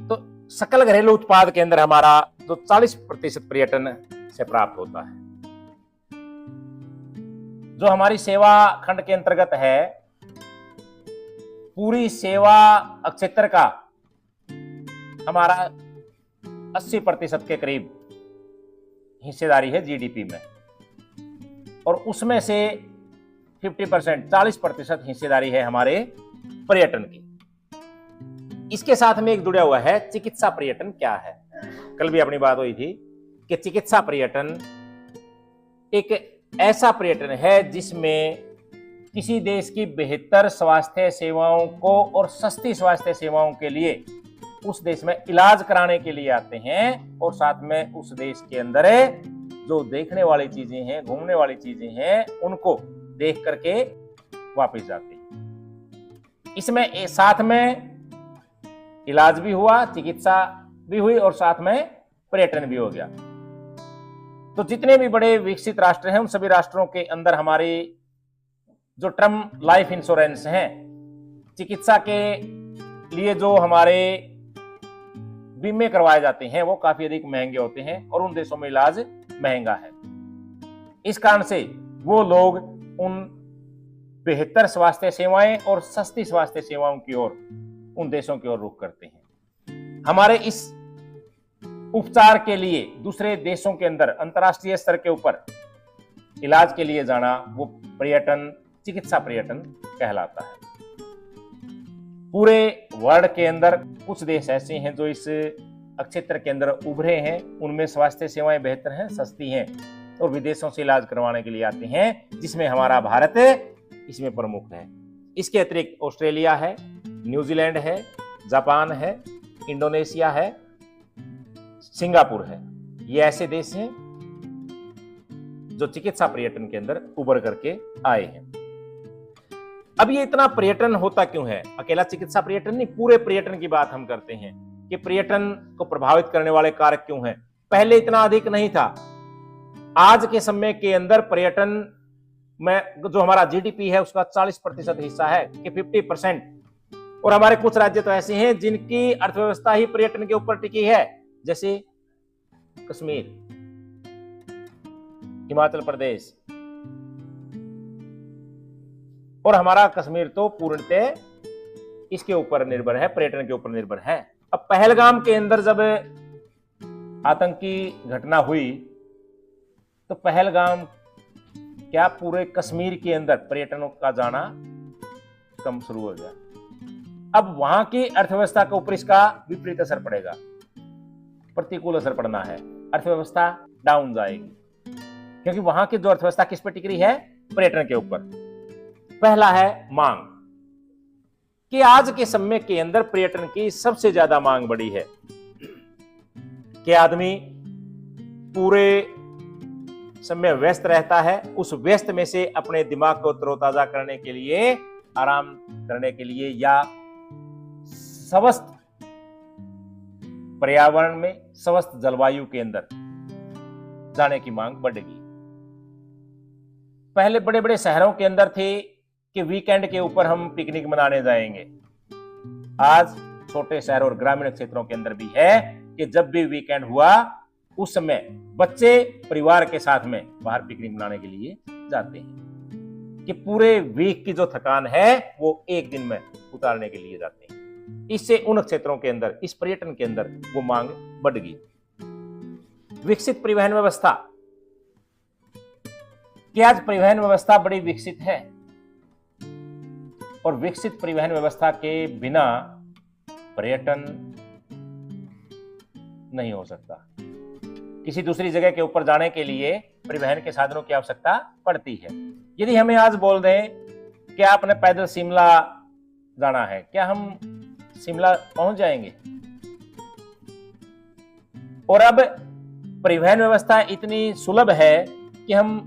तो सकल घरेलू उत्पाद के अंदर हमारा जो 40% पर्यटन से प्राप्त होता है। जो हमारी सेवा खंड के अंतर्गत है, पूरी सेवा क्षेत्र का हमारा 80% के करीब हिस्सेदारी है जीडीपी में, और उसमें से 50% 40% हिस्सेदारी है हमारे पर्यटन की। इसके साथ में एक जुड़ा हुआ है चिकित्सा पर्यटन। क्या है, कल भी अपनी बात हुई थी कि चिकित्सा पर्यटन एक ऐसा पर्यटन है जिसमें किसी देश की बेहतर स्वास्थ्य सेवाओं को और सस्ती स्वास्थ्य सेवाओं के लिए उस देश में इलाज कराने के लिए आते हैं, और साथ में उस देश के अंदर जो देखने वाली चीजें हैं, घूमने वाली चीजें हैं, उनको देख करके वापस जाते हैं। इसमें साथ में इलाज भी हुआ, चिकित्सा भी हुई, और साथ में पर्यटन भी हो गया। तो जितने भी बड़े विकसित राष्ट्र हैं, उन सभी राष्ट्रों के अंदर हमारी जो टर्म लाइफ इंश्योरेंस हैं, चिकित्सा के लिए जो हमारे बीमे करवाए जाते हैं, वो काफी अधिक महंगे होते हैं, और उन देशों में इलाज महंगा है। इस कारण से वो लोग उन बेहतर स्वास्थ्य सेवाएं और सस्ती स्वास्थ्य सेवाओं की ओर, उन देशों की ओर रुख करते हैं। हमारे इस उपचार के लिए दूसरे देशों के अंदर अंतर्राष्ट्रीय स्तर के ऊपर इलाज के लिए जाना, वो पर्यटन, चिकित्सा पर्यटन कहलाता है। पूरे वर्ल्ड के अंदर कुछ देश ऐसे हैं जो इस क्षेत्र के अंदर उभरे हैं, उनमें स्वास्थ्य सेवाएं बेहतर हैं, सस्ती हैं, और विदेशों से इलाज करवाने के लिए आते हैं, जिसमें हमारा भारत इसमें प्रमुख है। इसके अतिरिक्त ऑस्ट्रेलिया है, न्यूजीलैंड है, जापान है, इंडोनेशिया है, सिंगापुर है। ये ऐसे देश हैं जो चिकित्सा पर्यटन के अंदर उभर करके आए हैं। अब ये इतना पर्यटन होता क्यों है? अकेला चिकित्सा पर्यटन नहीं, पूरे पर्यटन की बात हम करते हैं कि पर्यटन को प्रभावित करने वाले कारक क्यों हैं। पहले इतना अधिक नहीं था। आज के समय के अंदर पर्यटन में जो हमारा जीडीपी है उसका 40% हिस्सा है कि 50%, और हमारे कुछ राज्य तो ऐसे हैं जिनकी अर्थव्यवस्था ही पर्यटन के ऊपर टिकी है, जैसे कश्मीर, हिमाचल प्रदेश, और हमारा कश्मीर तो पूर्णतः इसके ऊपर निर्भर है, पर्यटन के ऊपर निर्भर है। अब पहलगाम के अंदर जब आतंकी घटना हुई तो पहलगाम क्या पूरे कश्मीर के अंदर पर्यटनों का जाना कम शुरू हो गया। अब वहां की अर्थव्यवस्था के ऊपर इसका विपरीत असर पड़ेगा, प्रतिकूल असर पड़ना है, अर्थव्यवस्था डाउन जाएगी, क्योंकि वहां की जो अर्थव्यवस्था किस पर टिक रही है? पर्यटन के ऊपर। पहला है मांग, कि आज के समय के अंदर पर्यटन की सबसे ज्यादा मांग बढ़ी है कि आदमी पूरे समय व्यस्त रहता है, उस व्यस्त में से अपने दिमाग को तरोताजा करने के लिए, आराम करने के लिए, या स्वस्थ पर्यावरण में, स्वस्थ जलवायु के अंदर जाने की मांग बढ़ेगी। पहले बड़े बड़े शहरों के अंदर थे कि वीकेंड के ऊपर हम पिकनिक मनाने जाएंगे। आज छोटे शहरों और ग्रामीण क्षेत्रों के अंदर भी है कि जब भी वीकेंड हुआ उस समय बच्चे परिवार के साथ में बाहर पिकनिक मनाने के लिए जाते हैं, कि पूरे वीक की जो थकान है वो एक दिन में उतारने के लिए जाते हैं। इससे उन क्षेत्रों के अंदर, इस पर्यटन के अंदर वो मांग बढ़ गई। विकसित परिवहन व्यवस्था, कि आज परिवहन व्यवस्था बड़ी विकसित है, और विकसित परिवहन व्यवस्था के बिना पर्यटन नहीं हो सकता। किसी दूसरी जगह के ऊपर जाने के लिए परिवहन के साधनों की आवश्यकता पड़ती है। यदि हमें आज बोल दें कि आपने पैदल शिमला जाना है, क्या हम शिमला पहुंच जाएंगे? और अब परिवहन व्यवस्था इतनी सुलभ है कि हम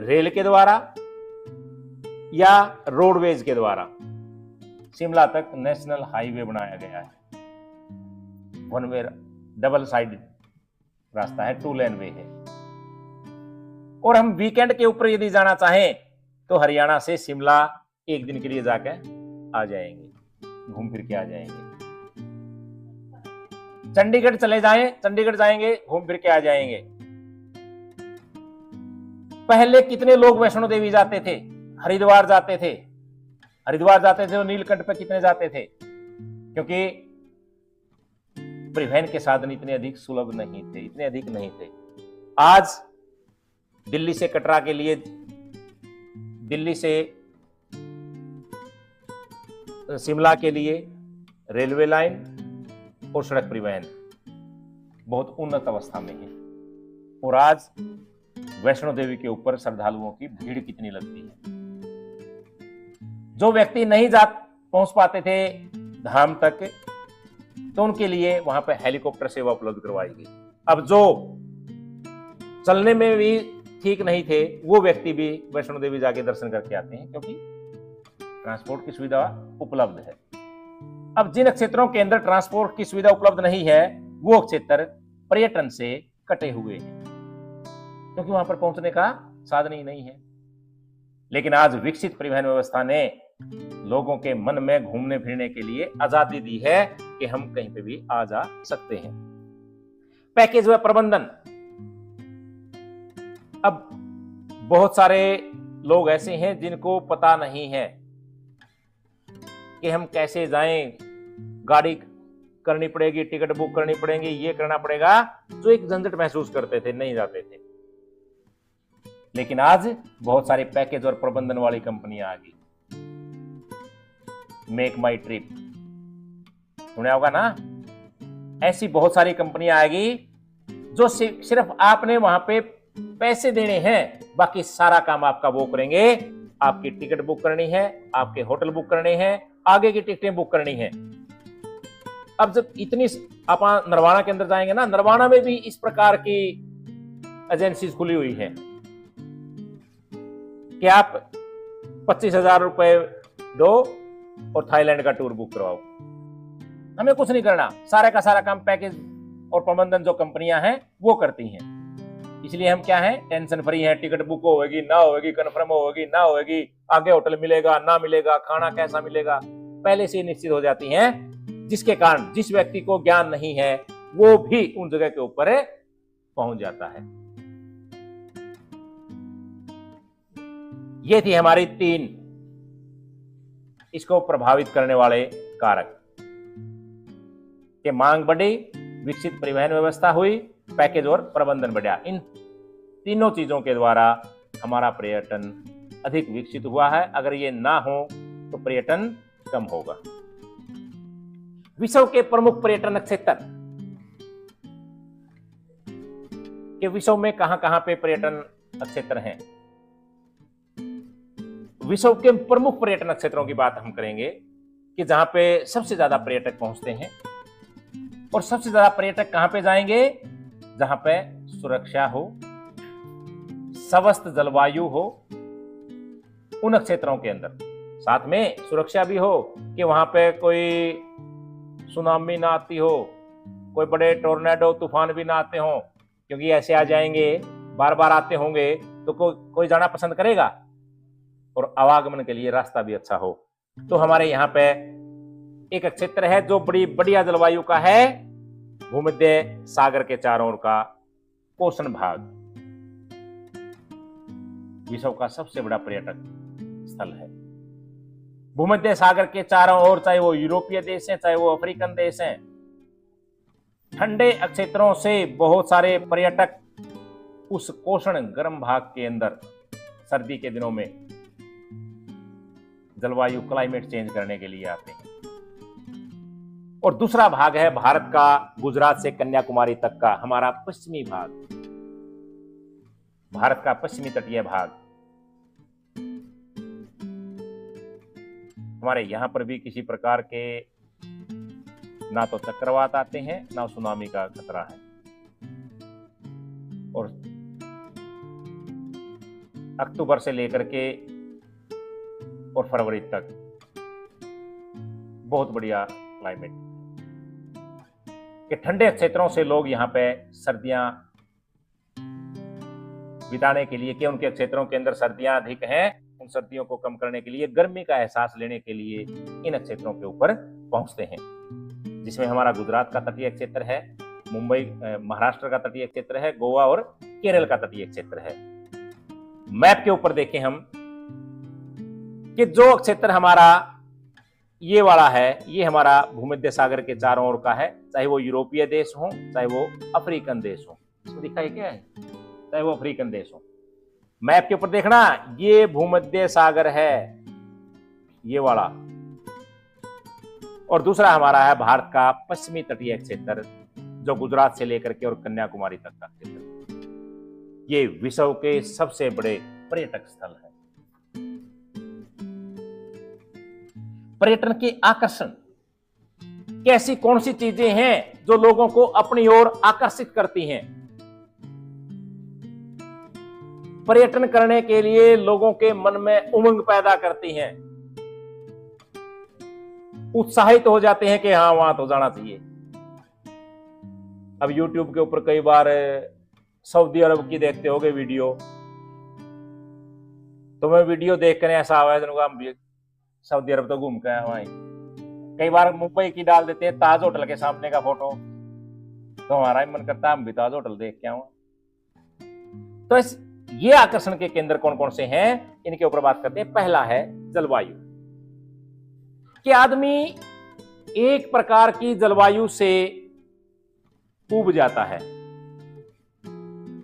रेल के द्वारा या रोडवेज के द्वारा शिमला तक नेशनल हाईवे बनाया गया है। वन वे, डबल साइड रास्ता है, 2 लेन वे है। और हम वीकेंड के ऊपर यदि जाना चाहें तो हरियाणा से शिमला एक दिन के लिए जाकर आ जाएंगे, घूम फिर के आ जाएंगे। चंडीगढ़ चले जाएं, चंडीगढ़ जाएंगे, घूम फिर के आ जाएंगे। पहले कितने लोग वैष्णो देवी जाते थे, हरिद्वार जाते थे, हरिद्वार जाते थे और नीलकंठ पे कितने जाते थे? क्योंकि परिवहन के साधन इतने अधिक सुलभ नहीं थे, इतने अधिक नहीं थे। आज दिल्ली से कटरा के लिए, दिल्ली से शिमला के लिए रेलवे लाइन और सड़क परिवहन बहुत उन्नत अवस्था में है। और आज वैष्णो देवी के ऊपर श्रद्धालुओं की भीड़ कितनी लगती है। जो व्यक्ति नहीं जा पहुंच पाते थे धाम तक, तो उनके लिए वहां पर हेलीकॉप्टर सेवा उपलब्ध करवाई गई। अब जो चलने में भी ठीक नहीं थे, वो व्यक्ति भी वैष्णो देवी जाके दर्शन करके आते हैं, क्योंकि ट्रांसपोर्ट की सुविधा उपलब्ध है। अब जिन क्षेत्रों के अंदर ट्रांसपोर्ट की सुविधा उपलब्ध नहीं है, वो क्षेत्र पर्यटन से कटे हुए हैं, क्योंकि वहां पर पहुंचने का साधन ही नहीं है। लेकिन आज विकसित परिवहन व्यवस्था ने लोगों के मन में घूमने फिरने के लिए आजादी दी है कि हम कहीं पे भी आ जा सकते हैं। पैकेज व प्रबंधन, अब बहुत सारे लोग ऐसे हैं जिनको पता नहीं है कि हम कैसे जाएं, गाड़ी करनी पड़ेगी, टिकट बुक करनी पड़ेगी, ये करना पड़ेगा, जो एक झंझट महसूस करते थे, नहीं जाते थे। लेकिन आज बहुत सारे पैकेज और प्रबंधन वाली कंपनियां आ गई। मेक माई ट्रिप सुना होगा ना, ऐसी बहुत सारी कंपनियां आएगी जो सिर्फ आपने वहां पे पैसे देने हैं, बाकी सारा काम आपका वो करेंगे। आपकी टिकट बुक करनी है, आपके होटल बुक करने हैं, आगे की टिकटें बुक करनी है। अब जब इतनी आप नरवाना के अंदर जाएंगे ना, नरवाना में भी इस प्रकार की एजेंसीज खुली हुई है कि आप 25,000 रुपए दो और थाईलैंड का टूर बुक करवाओ। हमें कुछ नहीं करना, सारे का सारा काम पैकेज और प्रबंधन जो कंपनियां हैं वो करती हैं। इसलिए हम क्या है, टेंशन फ्री हैं। टिकट बुक होगी ना होगी, कन्फर्म होगी ना होगी, आगे होटल मिलेगा ना मिलेगा, खाना कैसा मिलेगा, पहले से निश्चित हो जाती हैं। जिसके कारण जिस व्यक्ति को ज्ञान नहीं है वो भी उन जगह के ऊपर पहुंच जाता है। ये थी हमारी 3 इसको प्रभावित करने वाले कारक कि मांग बढ़ी, विकसित परिवहन व्यवस्था हुई, पैकेज और प्रबंधन बढ़ा। इन तीनों चीजों के द्वारा हमारा पर्यटन अधिक विकसित हुआ है। अगर ये ना हो तो पर्यटन कम होगा। विश्व के प्रमुख पर्यटन क्षेत्र के विश्व में कहां पे पर्यटन क्षेत्र हैं। विश्व के प्रमुख पर्यटन क्षेत्रों की बात हम करेंगे कि जहां पे सबसे ज्यादा पर्यटक पहुंचते हैं। और सबसे ज्यादा पर्यटक कहां पे जाएंगे? जहां पे सुरक्षा हो, स्वस्थ जलवायु हो, उन क्षेत्रों के अंदर। साथ में सुरक्षा भी हो कि वहां पे कोई सुनामी ना आती हो, कोई बड़े टोर्नेडो तूफान भी ना आते हो, क्योंकि ऐसे आ जाएंगे, बार बार आते होंगे तो कोई जाना पसंद करेगा। और आवागमन के लिए रास्ता भी अच्छा हो। तो हमारे यहाँ पे एक क्षेत्र है जो बड़ी बढ़िया जलवायु का है, भूमध्य सागर के चारों ओर का कोसन भाग विश्व का सबसे बड़ा पर्यटक स्थल है। भूमध्य सागर के चारों ओर, चाहे वो यूरोपीय देश हैं, चाहे वो अफ्रीकन देश हैं, ठंडे क्षेत्रों से बहुत सारे पर्यटक उस कोसन गर्म भाग के अंदर सर्दी के दिनों में जलवायु क्लाइमेट चेंज करने के लिए आते हैं। और दूसरा भाग है भारत का, गुजरात से कन्याकुमारी तक का हमारा पश्चिमी भाग, भारत का पश्चिमी तटीय भाग। हमारे यहां पर भी किसी प्रकार के ना तो चक्रवात आते हैं, ना सुनामी का खतरा है। और अक्टूबर से लेकर के और फरवरी तक बहुत बढ़िया क्लाइमेट के ठंडे क्षेत्रों से लोग यहाँ पे सर्दियां बिताने के लिए, कि उनके क्षेत्रों के अंदर सर्दियां अधिक हैं, उन सर्दियों को कम करने के लिए, गर्मी का एहसास लेने के लिए इन क्षेत्रों के ऊपर पहुंचते हैं, जिसमें हमारा गुजरात का तटीय क्षेत्र है, मुंबई महाराष्ट्र का तटीय क्षेत्र है, गोवा और केरल का तटीय क्षेत्र है। मैप के ऊपर देखें हम कि जो क्षेत्र हमारा ये वाला है, ये हमारा भूमध्य सागर के चारों ओर का है, चाहे वो यूरोपीय देश हो, चाहे वो अफ्रीकन देश हो। इसको दिखाई क्या है, चाहे वो अफ्रीकन देश हो। मैप के ऊपर देखना, ये भूमध्य सागर है, ये वाला, और दूसरा हमारा है भारत का पश्चिमी तटीय क्षेत्र, जो गुजरात से लेकर के और कन्याकुमारी तक का क्षेत्र। ये विश्व के सबसे बड़े पर्यटक स्थल है। पर्यटन के आकर्षण कैसी कौन सी चीजें हैं जो लोगों को अपनी ओर आकर्षित करती हैं? पर्यटन करने के लिए लोगों के मन में उमंग पैदा करती हैं, उत्साहित हो जाते हैं कि हाँ वहां तो जाना चाहिए। अब YouTube के ऊपर कई बार सऊदी अरब की देखते होगे वीडियो, तो मैं वीडियो देख कर ऐसा आवाज सऊदी अरब तो घूम के आया वहीं। कई बार मुंबई की डाल देते हैं ताज होटल के सामने का फोटो, तो हमारा ही मन करता है हम भी ताज होटल देख के आऊं। तो ये आकर्षण के केंद्र कौन कौन से हैं, इनके ऊपर बात करते हैं। पहला है जलवायु, कि आदमी एक प्रकार की जलवायु से ऊब जाता है,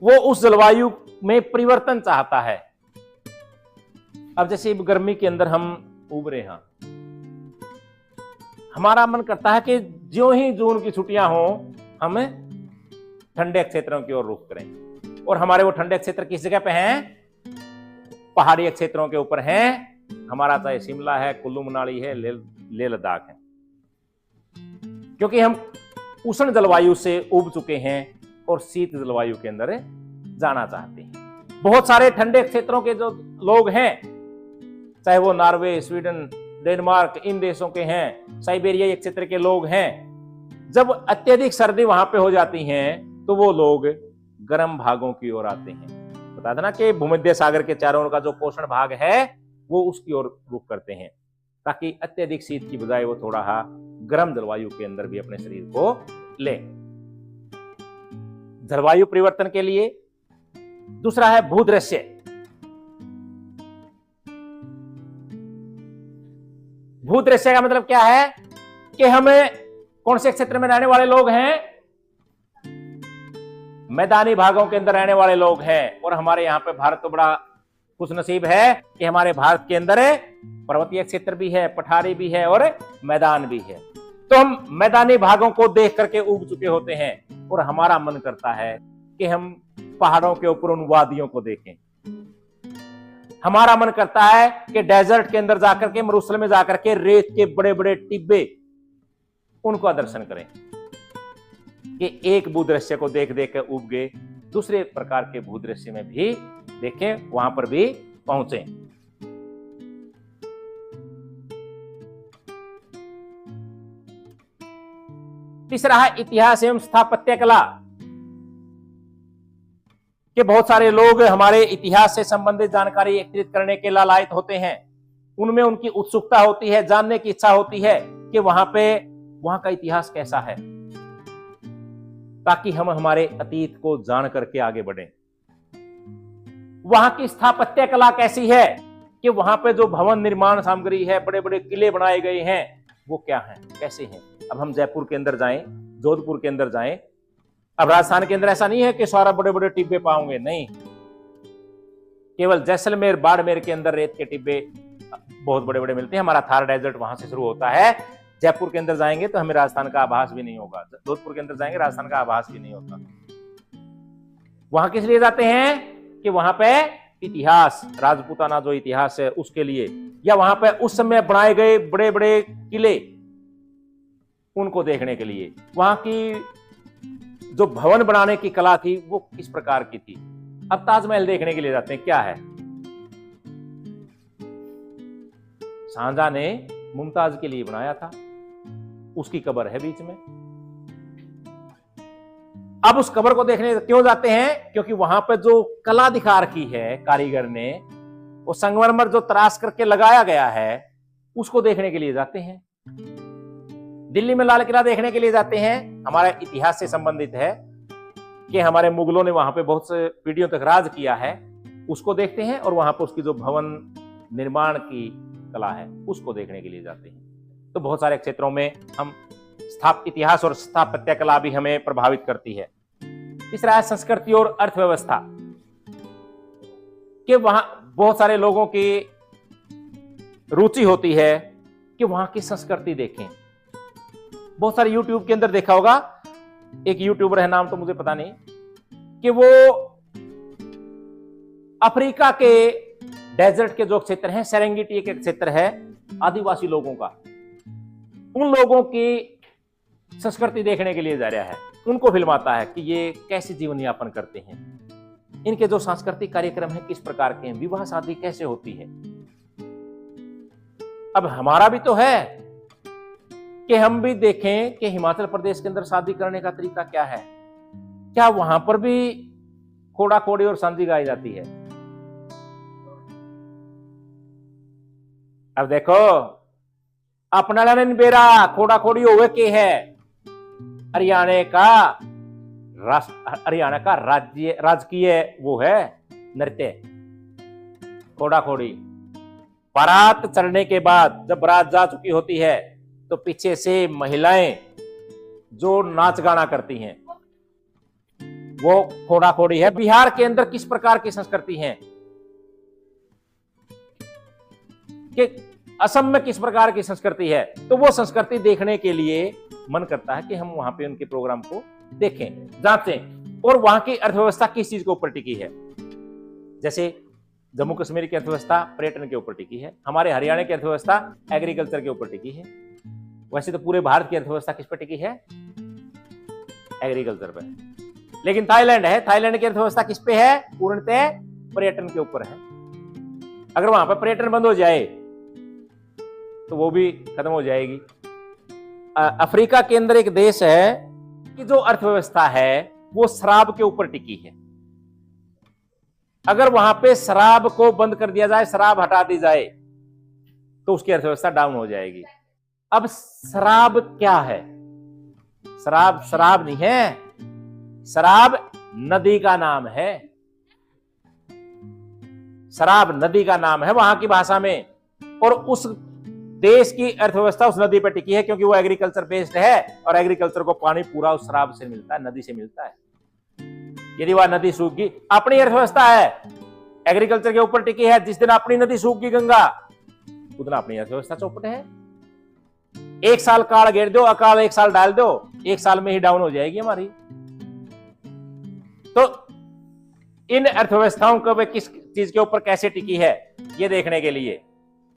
वो उस जलवायु में परिवर्तन चाहता है। अब जैसे गर्मी के अंदर हम ऊब रहे हैं, हमारा मन करता है कि ज्यों ही जून की छुट्टियां हो हम ठंडे क्षेत्रों की ओर रुख करें, और हमारे वो ठंडे क्षेत्र किस जगह पे हैं? पहाड़ी क्षेत्रों के ऊपर हैं। हमारा चाहे शिमला है, कुल्लू मनाली है, लेह लद्दाख है, क्योंकि हम उष्ण जलवायु से उब चुके हैं और शीत जलवायु के अंदर जाना चाहते हैं। बहुत सारे ठंडे क्षेत्रों के जो लोग हैं, चाहे वो नॉर्वे, स्वीडन, डेनमार्क, इन देशों के हैं, साइबेरिया क्षेत्र के लोग हैं, जब अत्यधिक सर्दी वहां पे हो जाती है तो वो लोग गर्म भागों की ओर आते हैं। बता देना कि भूमध्य सागर के चारों ओर का जो पोषण भाग है वो उसकी ओर रुख करते हैं, ताकि अत्यधिक शीत की बजाय वो थोड़ा गर्म जलवायु के अंदर भी अपने शरीर को ले। जलवायु परिवर्तन के लिए दूसरा है भूदृश्य। भूदृश्य का मतलब क्या है कि हमें कौन से क्षेत्र में रहने वाले लोग हैं? मैदानी भागों के अंदर रहने वाले लोग हैं। और हमारे यहाँ पे भारत तो बड़ा खुशनसीब है कि हमारे भारत के अंदर पर्वतीय क्षेत्र भी है, पठारी भी है और मैदान भी है। तो हम मैदानी भागों को देख करके उब चुके होते हैं और हमारा मन करता है कि हम पहाड़ों के ऊपर उन वादियों को देखें। हमारा मन करता है कि डेजर्ट के अंदर जाकर के, मरुस्थल में जाकर के रेत के बड़े बड़े टिब्बे, उनका दर्शन करें, कि एक भूदृश्य को देख देख के उब गए, दूसरे प्रकार के भूदृश्य में भी देखें, वहां पर भी पहुंचे। तीसरा है इतिहास एवं स्थापत्य कला, कि बहुत सारे लोग हमारे इतिहास से संबंधित जानकारी एकत्रित करने के लालायित होते हैं। उनमें उनकी उत्सुकता होती है, जानने की इच्छा होती है कि वहां का इतिहास कैसा है, ताकि हम हमारे अतीत को जान करके आगे बढ़ें। वहां की स्थापत्य कला कैसी है, कि वहां पे जो भवन निर्माण सामग्री है, बड़े बड़े किले बनाए गए हैं, वो क्या है, कैसे हैं। अब हम जयपुर के अंदर जाएं, जोधपुर के अंदर जाएं, अब राजस्थान के अंदर ऐसा नहीं है कि सारा बड़े बड़े टिब्बे पाओगे, नहीं। केवल जैसलमेर, बाड़मेर के अंदर रेत के टिब्बे बहुत बड़े बड़े मिलते हैं। हमारा थार डेजर्ट वहां से शुरू होता है। जयपुर के अंदर जाएंगे तो हमें राजस्थान का आभास भी नहीं होगा, जोधपुर के अंदर जाएंगे राजस्थान का आभास भी नहीं होता। वहां किस लिए जाते हैं? कि वहां पे इतिहास, राजपूताना जो इतिहास है उसके लिए, या वहां पे उस समय बनाए गए बड़े बड़े किले, उनको देखने के लिए। वहां की जो भवन बनाने की कला थी वो किस प्रकार की थी। अब ताजमहल देखने के लिए जाते हैं, क्या है? शाहजहां ने मुमताज के लिए बनाया था, उसकी कब्र है बीच में। अब उस कब्र को देखने क्यों जाते हैं? क्योंकि वहां पर जो कला दिखा रखी है कारीगर ने, वो संगमरमर जो तराश करके लगाया गया है उसको देखने के लिए जाते हैं। दिल्ली में लाल किला देखने के लिए जाते हैं। हमारा इतिहास से संबंधित है कि हमारे मुगलों ने वहां पे बहुत से पीढ़ियों तक राज किया है, उसको देखते हैं। और वहां पर उसकी जो भवन निर्माण की कला है उसको देखने के लिए जाते हैं। तो बहुत सारे क्षेत्रों में हम इतिहास और स्थापत्य कला भी हमें प्रभावित करती है। तीसरा है संस्कृति और अर्थव्यवस्था, कि वहां बहुत सारे लोगों की रुचि होती है कि वहां की संस्कृति देखें। बहुत सारे यूट्यूब के अंदर देखा होगा, एक यूट्यूबर है, नाम तो मुझे पता नहीं, कि वो अफ्रीका के डेजर्ट के जो क्षेत्र हैं, सेरेंगेटी एक क्षेत्र है आदिवासी लोगों का, उन लोगों की संस्कृति देखने के लिए जा रहा है। उनको फिल्माता है कि ये कैसे जीवन यापन करते हैं, इनके जो सांस्कृतिक कार्यक्रम है किस प्रकार के हैं, विवाह शादी कैसे होती है। अब हमारा भी तो है कि हम भी देखें कि हिमाचल प्रदेश के अंदर शादी करने का तरीका क्या है। क्या वहां पर भी खोड़ा खोड़ी और सांझी गाई जाती है? अब देखो, अपना बेरा खोड़ा खोड़ी होवे के है हरियाणा का राजकीय वो है नृत्य खोड़ा खोड़ी। बारात चढ़ने के बाद जब बारात जा चुकी होती है तो पीछे से महिलाएं जो नाच गाना करती हैं वो खोड़ा खोड़ी है। बिहार के अंदर किस प्रकार की संस्कृति है, कि असम में किस प्रकार की संस्कृति है, तो वो संस्कृति देखने के लिए मन करता है कि हम वहां पे उनके प्रोग्राम को देखें, जांचें। और वहां की अर्थव्यवस्था किस चीज के ऊपर टिकी है। जैसे जम्मू कश्मीर की अर्थव्यवस्था पर्यटन के ऊपर टिकी है, हमारे हरियाणा की अर्थव्यवस्था एग्रीकल्चर के ऊपर टिकी है। वैसे तो पूरे भारत की अर्थव्यवस्था किस पर टिकी है? एग्रीकल्चर पर। लेकिन थाईलैंड है, थाईलैंड की अर्थव्यवस्था किस पे है? पूर्णतः पर्यटन के ऊपर है। अगर वहां पर पर्यटन बंद हो जाए तो वो भी खत्म हो जाएगी। अफ्रीका के अंदर एक देश है कि जो अर्थव्यवस्था है वो शराब के ऊपर टिकी है। अगर वहां पे शराब को बंद कर दिया जाए, शराब हटा दी जाए, तो उसकी अर्थव्यवस्था डाउन हो जाएगी। अब शराब क्या है? शराब नहीं है, शराब नदी का नाम है। शराब नदी का नाम है वहां की भाषा में। और उस देश की अर्थव्यवस्था उस नदी पर टिकी है क्योंकि वो एग्रीकल्चर बेस्ड है और एग्रीकल्चर को पानी पूरा उस शराब से मिलता है, नदी से मिलता है। यदि वह नदी सूख गई, अपनी अर्थव्यवस्था है एग्रीकल्चर के ऊपर टिकी है, जिस दिन अपनी नदी सूख गई गंगा, उतना अपनी अर्थव्यवस्था चौपट है। एक साल काल घेर दो, अकाल एक साल डाल दो, एक साल में ही डाउन हो जाएगी हमारी। तो इन अर्थव्यवस्थाओं को किस चीज के ऊपर कैसे टिकी है ये देखने के लिए